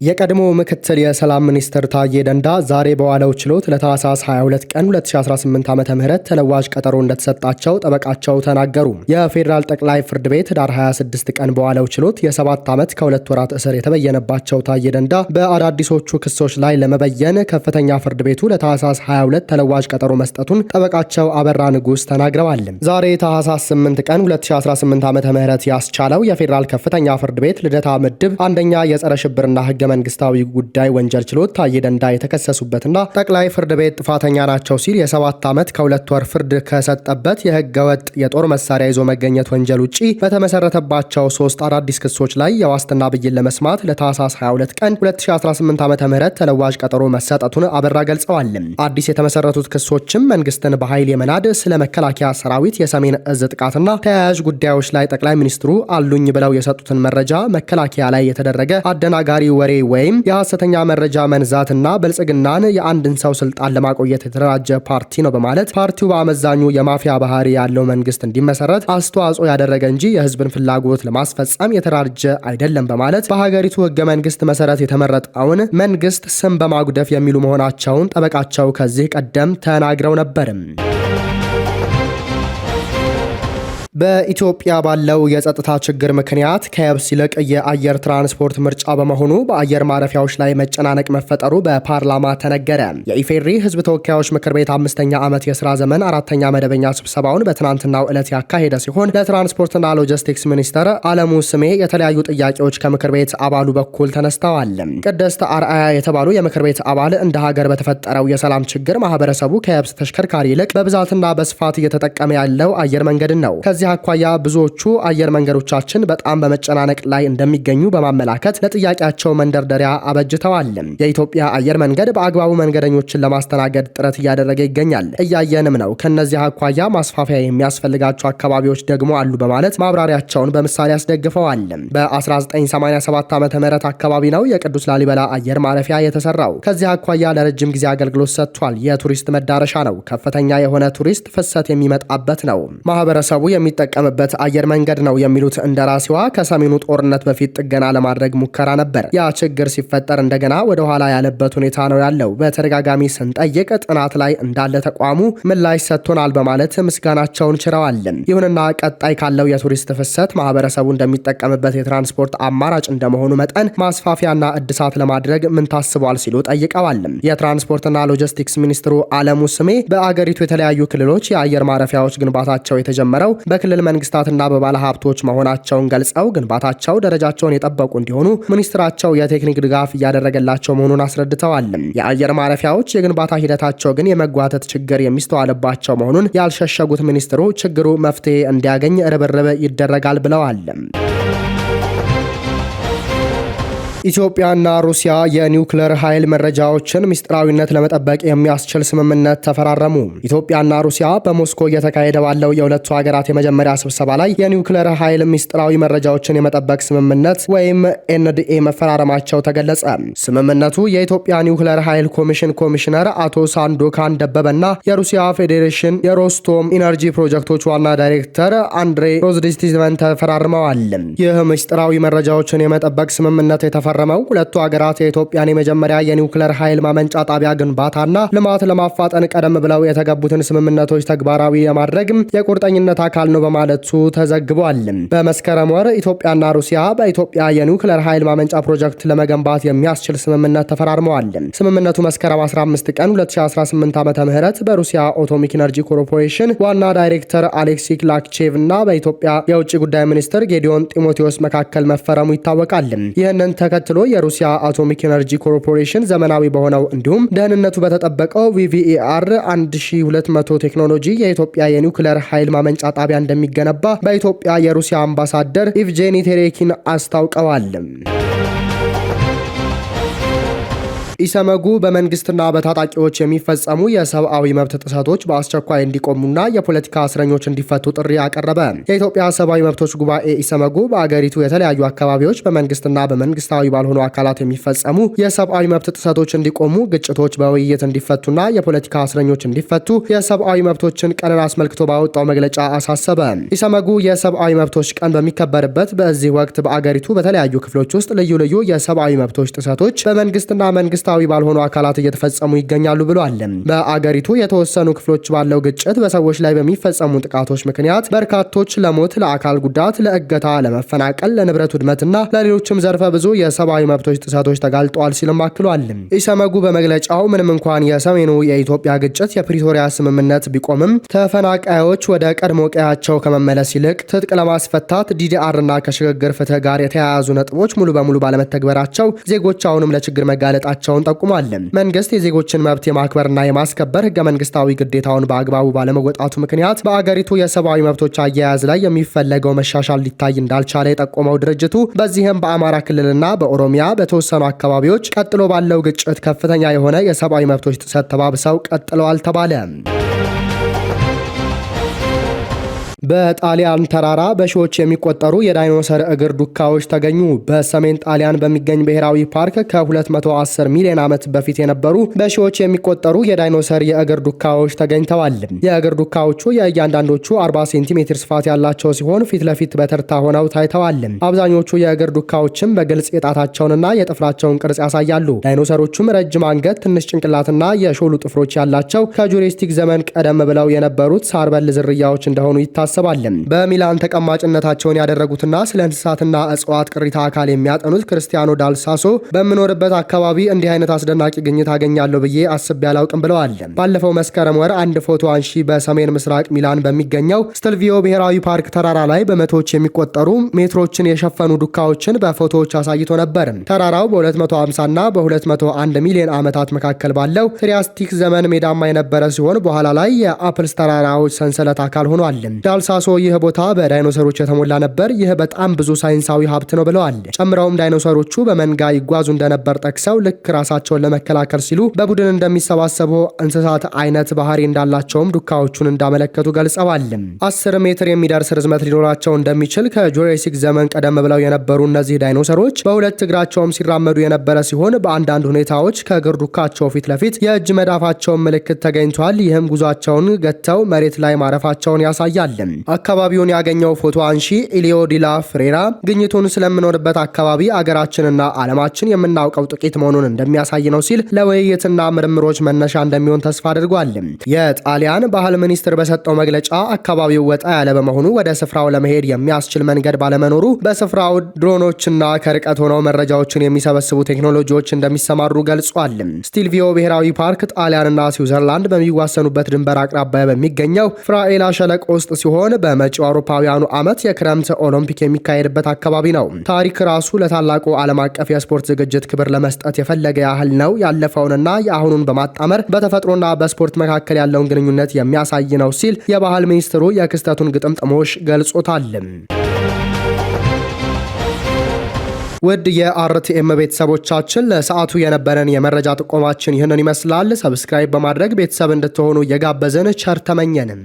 የቀድሞ ምክትል የሰላም ሚኒስትር ታዬ ደንዳ ዛሬ በዋለው ችሎት ለታህሳስ 22 ቀን 2018 ዓ.ም ተለዋጭ ቀጠሮ እንደተሰጣቸው ጠበቃቸው ተናገሩ። የፌዴራል ጠቅላይ ፍርድ ቤት ዳር 26 ቀን በዋለው ችሎት የ7 ዓመት ከ2 ወራት እስር የተበየነባቸው ታዬ ደንዳ በአዳዲሶቹ ክሶች ላይ ለመበየን ከፍተኛ ፍርድ ቤቱ ለታህሳስ 22 ተለዋጭ ቀጠሮ መስጠቱን ጠበቃቸው አበራ ንጉስ ተናግረዋል። ዛሬ ታህሳስ 8 ቀን 2018 ዓ.ም ያስቻለው የፌዴራል ከፍተኛ ፍርድ ቤት ልደታ ምድብ አንደኛ የጸረ ሽብርና ህገ መንግስታዊ ጉዳይ ወንጀል ችሎት ታዬ ደንዳ የተከሰሱበትና ጠቅላይ ፍርድ ቤት ጥፋተኛ ናቸው ሲል የ7 ዓመት ከ2 ወር ፍርድ ከሰጠበት የህገ ወጥ የጦር መሳሪያ ይዞ መገኘት ወንጀል ውጪ በተመሰረተባቸው 3 አዳዲስ ክሶች ላይ የዋስትና ብይን ለመስማት ለታህሳስ 22 ቀን 2018 ዓ.ም ተለዋጭ ቀጠሮ መሰጠቱን አበራ ገልጸዋል። አዲስ የተመሰረቱት ክሶችም መንግስትን በኃይል የመናድ፣ ስለ መከላከያ ሰራዊት የሰሜን እዝ ጥቃትና ተያያዥ ጉዳዮች ላይ ጠቅላይ ሚኒስትሩ አሉኝ ብለው የሰጡትን መረጃ መከላከያ ላይ የተደረገ አደናጋሪ ወሬ ወይም የሐሰተኛ መረጃ መንዛትና ብልጽግናን የአንድን ሰው ስልጣን ለማቆየት የተደራጀ ፓርቲ ነው በማለት ፓርቲው በአመዛኙ የማፊያ ባህሪ ያለው መንግስት እንዲመሰረት አስተዋጽኦ ያደረገ እንጂ የህዝብን ፍላጎት ለማስፈጸም የተደራጀ አይደለም በማለት በሀገሪቱ ህገ መንግስት መሰረት የተመረጠውን መንግስት ስም በማጉደፍ የሚሉ መሆናቸውን ጠበቃቸው ከዚህ ቀደም ተናግረው ነበርም። በኢትዮጵያ ባለው የጸጥታ ችግር ምክንያት ከየብስ ይልቅ የአየር ትራንስፖርት ምርጫ በመሆኑ በአየር ማረፊያዎች ላይ መጨናነቅ መፈጠሩ በፓርላማ ተነገረ። የኢፌዴሪ ህዝብ ተወካዮች ምክር ቤት 5ኛ ዓመት የሥራ ዘመን 4ኛ መደበኛ ስብሰባውን በትናንትናው ዕለት ያካሄደ ሲሆን ለትራንስፖርትና ሎጂስቲክስ ሚኒስተር አለሙ ስሜ የተለያዩ ጥያቄዎች ከምክር ቤት አባሉ በኩል ተነስተዋል። ቅድስት አርአያ የተባሉ የምክር ቤት አባል እንደ ሀገር በተፈጠረው የሰላም ችግር ማህበረሰቡ ከየብስ ተሽከርካሪ ይልቅ በብዛትና በስፋት እየተጠቀመ ያለው አየር መንገድን ነው። ከዚህ አኳያ ብዙዎቹ አየር መንገዶቻችን በጣም በመጨናነቅ ላይ እንደሚገኙ በማመላከት ለጥያቄያቸው መንደርደሪያ አበጅተዋል። የኢትዮጵያ አየር መንገድ በአግባቡ መንገደኞችን ለማስተናገድ ጥረት እያደረገ ይገኛል፣ እያየንም ነው። ከነዚህ አኳያ ማስፋፊያ የሚያስፈልጋቸው አካባቢዎች ደግሞ አሉ በማለት ማብራሪያቸውን በምሳሌ አስደግፈዋል። በ1987 ዓ.ም አካባቢ ነው የቅዱስ ላሊበላ አየር ማረፊያ የተሰራው። ከዚህ አኳያ ለረጅም ጊዜ አገልግሎት ሰጥቷል። የቱሪስት መዳረሻ ነው። ከፍተኛ የሆነ ቱሪስት ፍሰት የሚመጣበት ነው። ማህበረሰቡ የሚጠቀምበት አየር መንገድ ነው የሚሉት እንደራሲዋ ከሰሜኑ ጦርነት በፊት ጥገና ለማድረግ ሙከራ ነበር። ያ ችግር ሲፈጠር እንደገና ወደ ኋላ ያለበት ሁኔታ ነው ያለው። በተደጋጋሚ ስንጠይቅ ጥናት ላይ እንዳለ ተቋሙ ምላሽ ሰጥቶናል በማለት ምስጋናቸውን ችረዋል። ይሁንና ቀጣይ ካለው የቱሪስት ፍሰት ማህበረሰቡ እንደሚጠቀምበት የትራንስፖርት አማራጭ እንደመሆኑ መጠን ማስፋፊያና እድሳት ለማድረግ ምን ታስቧል ሲሉ ጠይቀዋል። የትራንስፖርትና ሎጂስቲክስ ሚኒስትሩ አለሙ ስሜ በአገሪቱ የተለያዩ ክልሎች የአየር ማረፊያዎች ግንባታቸው የተጀመረው በክልል መንግስታትና በባለ ሀብቶች መሆናቸውን ገልጸው ግንባታቸው ደረጃቸውን የጠበቁ እንዲሆኑ ሚኒስትራቸው የቴክኒክ ድጋፍ እያደረገላቸው መሆኑን አስረድተዋል። የአየር ማረፊያዎች የግንባታ ሂደታቸው ግን የመጓተት ችግር የሚስተዋልባቸው መሆኑን ያልሸሸጉት ሚኒስትሩ ችግሩ መፍትሄ እንዲያገኝ ርብርብ ይደረጋል ብለዋል። ኢትዮጵያና ሩሲያ የኒውክሌር ኃይል መረጃዎችን ምስጢራዊነት ለመጠበቅ የሚያስችል ስምምነት ተፈራረሙ። ኢትዮጵያና ሩሲያ በሞስኮ እየተካሄደ ባለው የሁለቱ ሀገራት የመጀመሪያ ስብሰባ ላይ የኒውክሌር ኃይል ምስጢራዊ መረጃዎችን የመጠበቅ ስምምነት ወይም ኤንዲኤ መፈራረማቸው ተገለጸ። ስምምነቱ የኢትዮጵያ ኒውክሌር ኃይል ኮሚሽን ኮሚሽነር አቶ ሳንዶካን ደበበና የሩሲያ ፌዴሬሽን የሮስቶም ኢነርጂ ፕሮጀክቶች ዋና ዳይሬክተር አንድሬ ሮዝዲስቲቨን ተፈራርመዋል። ይህ ምስጢራዊ መረጃዎችን የመጠበቅ ስምምነት ረመው ሁለቱ ሀገራት የኢትዮጵያን የመጀመሪያ የኒውክሌር ኃይል ማመንጫ ጣቢያ ግንባታና ልማት ለማፋጠን ቀደም ብለው የተገቡትን ስምምነቶች ተግባራዊ የማድረግ የቁርጠኝነት አካል ነው በማለቱ ተዘግቧል። በመስከረም ወር ኢትዮጵያና ሩሲያ በኢትዮጵያ የኒውክሌር ኃይል ማመንጫ ፕሮጀክት ለመገንባት የሚያስችል ስምምነት ተፈራርመዋል። ስምምነቱ መስከረም 15 ቀን 2018 ዓ.ም በሩሲያ አቶሚክ ኢነርጂ ኮርፖሬሽን ዋና ዳይሬክተር አሌክሲ ላክቼቭ እና በኢትዮጵያ የውጭ ጉዳይ ሚኒስትር ጌዲዮን ጢሞቴዎስ መካከል መፈረሙ ይታወቃል። ይህንን ተከትሎ የሩሲያ አቶሚክ ኢነርጂ ኮርፖሬሽን ዘመናዊ በሆነው እንዲሁም ደህንነቱ በተጠበቀው VVER 1200 ቴክኖሎጂ የኢትዮጵያ የኒውክሌር ኃይል ማመንጫ ጣቢያ እንደሚገነባ በኢትዮጵያ የሩሲያ አምባሳደር ኢቭጄኒ ቴሬኪን አስታውቀዋል። ኢሰመጉ በመንግስትና በታጣቂዎች የሚፈጸሙ የሰብአዊ መብት ጥሰቶች በአስቸኳይ እንዲቆሙና የፖለቲካ እስረኞች እንዲፈቱ ጥሪ አቀረበ። የኢትዮጵያ ሰብአዊ መብቶች ጉባኤ ኢሰመጉ በአገሪቱ የተለያዩ አካባቢዎች በመንግስትና በመንግስታዊ ባልሆኑ አካላት የሚፈጸሙ የሰብአዊ መብት ጥሰቶች እንዲቆሙ፣ ግጭቶች በውይይት እንዲፈቱና የፖለቲካ እስረኞች እንዲፈቱ የሰብአዊ መብቶችን ቀንን አስመልክቶ ባወጣው መግለጫ አሳሰበ። ኢሰመጉ የሰብአዊ መብቶች ቀን በሚከበርበት በዚህ ወቅት በአገሪቱ በተለያዩ ክፍሎች ውስጥ ልዩ ልዩ የሰብአዊ መብቶች ጥሰቶች በመንግስትና መንግስታዊ ባልሆኑ አካላት እየተፈጸሙ ይገኛሉ ብሏል። በአገሪቱ የተወሰኑ ክፍሎች ባለው ግጭት በሰዎች ላይ በሚፈጸሙ ጥቃቶች ምክንያት በርካቶች ለሞት፣ ለአካል ጉዳት፣ ለእገታ፣ ለመፈናቀል፣ ለንብረት ውድመትና ለሌሎችም ዘርፈ ብዙ የሰብአዊ መብቶች ጥሰቶች ተጋልጠዋል ሲልም አክሏል። ኢሰመጉ በመግለጫው ምንም እንኳን የሰሜኑ የኢትዮጵያ ግጭት የፕሪቶሪያ ስምምነት ቢቆምም ተፈናቃዮች ወደ ቀድሞ ቀያቸው ከመመለስ ይልቅ ትጥቅ ለማስፈታት ዲዲአር እና ከሽግግር ፍትህ ጋር የተያያዙ ነጥቦች ሙሉ በሙሉ ባለመተግበራቸው ዜጎች አሁንም ለችግር መጋለጣቸውን ጠቁሟል። መንግስት የዜጎችን መብት የማክበርና የማስከበር ህገ መንግስታዊ ግዴታውን በአግባቡ ባለመወጣቱ ምክንያት በአገሪቱ የሰብአዊ መብቶች አያያዝ ላይ የሚፈለገው መሻሻል ሊታይ እንዳልቻለ የጠቆመው ድርጅቱ በዚህም በአማራ ክልልና በኦሮሚያ በተወሰኑ አካባቢዎች ቀጥሎ ባለው ግጭት ከፍተኛ የሆነ የሰብአዊ መብቶች ጥሰት ተባብሰው ቀጥለዋል ተባለ። በጣሊያን ተራራ በሺዎች የሚቆጠሩ የዳይኖሰር እግር ዱካዎች ተገኙ። በሰሜን ጣሊያን በሚገኝ ብሔራዊ ፓርክ ከ210 ሚሊዮን ዓመት በፊት የነበሩ በሺዎች የሚቆጠሩ የዳይኖሰር የእግር ዱካዎች ተገኝተዋል። የእግር ዱካዎቹ የእያንዳንዶቹ 40 ሴንቲሜትር ስፋት ያላቸው ሲሆን ፊት ለፊት በተርታ ሆነው ታይተዋል። አብዛኞቹ የእግር ዱካዎችም በግልጽ የጣታቸውንና የጥፍራቸውን ቅርጽ ያሳያሉ። ዳይኖሰሮቹም ረጅም አንገት፣ ትንሽ ጭንቅላትና የሾሉ ጥፍሮች ያላቸው ከጁራሲክ ዘመን ቀደም ብለው የነበሩት ሳርበል ዝርያዎች እንደሆኑ ይታሰባል። በሚላን ተቀማጭነታቸውን ያደረጉትና ስለ እንስሳትና እጽዋት ቅሪታ አካል የሚያጠኑት ክርስቲያኖ ዳልሳሶ በምኖርበት አካባቢ እንዲህ አይነት አስደናቂ ግኝት አገኛለሁ ብዬ አስቤ አላውቅም ብለዋል። ባለፈው መስከረም ወር አንድ ፎቶ አንሺ በሰሜን ምስራቅ ሚላን በሚገኘው ስቴልቪዮ ብሔራዊ ፓርክ ተራራ ላይ በመቶዎች የሚቆጠሩ ሜትሮችን የሸፈኑ ዱካዎችን በፎቶዎች አሳይቶ ነበር። ተራራው በ250 እና በ201 ሚሊዮን ዓመታት መካከል ባለው ትሪያስቲክ ዘመን ሜዳማ የነበረ ሲሆን በኋላ ላይ የአፕልስ ተራራዎች ሰንሰለት አካል ሆኗል። ዳልሳሶ ይህ ቦታ በዳይኖሰሮች የተሞላ ነበር። ይህ በጣም ብዙ ሳይንሳዊ ሀብት ነው ብለዋል። ጨምረውም ዳይኖሰሮቹ በመንጋ ይጓዙ እንደነበር ጠቅሰው ልክ ራሳቸውን ለመከላከል ሲሉ በቡድን እንደሚሰባሰቡ እንስሳት አይነት ባህሪ እንዳላቸውም ዱካዎቹን እንዳመለከቱ ገልጸዋል። 10 ሜትር የሚደርስ ርዝመት ሊኖራቸው እንደሚችል ከጁራሲክ ዘመን ቀደም ብለው የነበሩ እነዚህ ዳይኖሰሮች በሁለት እግራቸውም ሲራመዱ የነበረ ሲሆን በአንዳንድ ሁኔታዎች ከእግር ዱካቸው ፊት ለፊት የእጅ መዳፋቸውን ምልክት ተገኝቷል። ይህም ጉዟቸውን ገተው መሬት ላይ ማረፋቸውን ያሳያል። አካባቢውን ያገኘው ፎቶ አንሺ ኢሊዮ ዲላ ፍሬራ ግኝቱን ስለምኖርበት አካባቢ አገራችንና ዓለማችን የምናውቀው ጥቂት መሆኑን እንደሚያሳይ ነው ሲል ለውይይትና ምርምሮች መነሻ እንደሚሆን ተስፋ አድርጓል። የጣሊያን ባህል ሚኒስትር በሰጠው መግለጫ አካባቢው ወጣ ያለ በመሆኑ ወደ ስፍራው ለመሄድ የሚያስችል መንገድ ባለመኖሩ በስፍራው ድሮኖችና ከርቀት ሆነው መረጃዎችን የሚሰበስቡ ቴክኖሎጂዎች እንደሚሰማሩ ገልጿል። ስቴልቪዮ ብሔራዊ ፓርክ ጣሊያንና ስዊዘርላንድ በሚዋሰኑበት ድንበር አቅራቢያ በሚገኘው ፍራኤላ ሸለቆ ውስጥ ሲሆን በመጪው አውሮፓውያኑ ዓመት የክረምት ኦሎምፒክ የሚካሄድበት አካባቢ ነው። ታሪክ ራሱ ለታላቁ ዓለም አቀፍ የስፖርት ዝግጅት ክብር ለመስጠት የፈለገ ያህል ነው። ያለፈውንና የአሁኑን በማጣመር በተፈጥሮና በስፖርት መካከል ያለውን ግንኙነት የሚያሳይ ነው ሲል የባህል ሚኒስትሩ የክስተቱን ግጥምጥሞሽ ገልጾታል። ውድ የአርቲኤም ቤተሰቦቻችን ለሰዓቱ የነበረን የመረጃ ጥቆማችን ይህንን ይመስላል። ሰብስክራይብ በማድረግ ቤተሰብ እንድትሆኑ እየጋበዝን ቸር ተመኘንም።